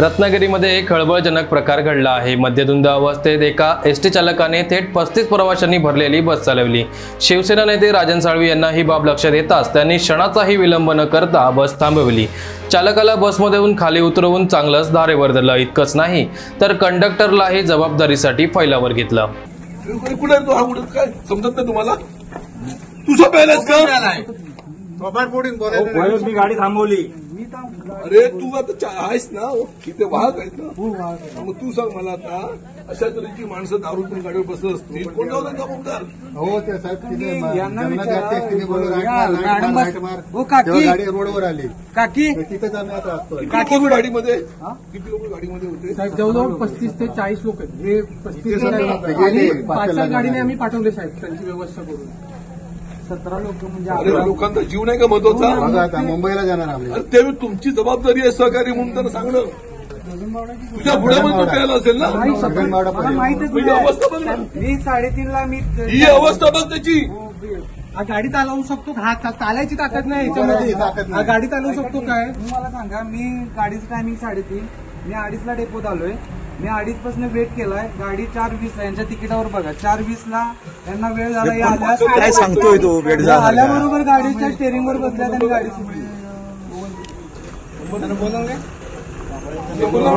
रत्नागिरीमध्ये एक खळबळजनक प्रकार घडला आहे। मद्यधुंद अवस्थेत एका एसटी चालकाने थेट 35 प्रवाशांनी भरलेली बस चालवली। शिवसेना नेते राजन साळवी यांना ही बाब लक्षात येताच त्यांनी क्षणाचाही विलंब न करता बस थांबवली। चालकाला बसमधून खाली उतरवून चांगलंच धारेवर धरलं। इतकंच नाही तर कंडक्टरलाही जबाबदारीसाठी फैलावर घेतलं। मी गाडी थांबवली। अरे तू आता आहेस ना, तिथे वाहक आहेस ना, मग तू सांग मला आता अशा तऱ्हेची माणसं दारू पण गाडीवर बसत असतील, कोण जाऊ जबाबदार? हो ते साहेब गाडी रोडवर आली काकी तिथे किती लोक गाडीमध्ये होते? साहेब जवळजवळ 35 ते 40 लोक आहेत। हे 35 पाचशा गाडीने आम्ही पाठवले साहेब, त्यांची व्यवस्था करून 17 लोक म्हणजे लोकांचा जीव नाही का महत्वाचा? मुंबईला जाणार आम्ही, ते तुमची जबाबदारी आहे सहकारी म्हणून त्यांना सांगणं। तुझ्या पुढ्यामध्ये प्यायला असेल ना, अवस्था बघ ना, मी 3:30ला मी ही अवस्था बघ त्याची। गाडी चालवू शकतो, चालायची ताकद नाही याच्यामध्ये, गाडी चालवू शकतो काय? मला सांगा, मी गाडीचं टायमिंग 3:30, मी 2:30ला डेपोत आलोय। मी 2:30 पासून वेट केलाय, गाडी 4:20ला, यांच्या तिकिटावर बघा 4:20ला यांना वेळ झाला। काय सांगतोय तो वेट झाला आल्याबरोबर गाडीच्या स्टेअरिंगवर बसल्या आणि गाडी सुटली। बोला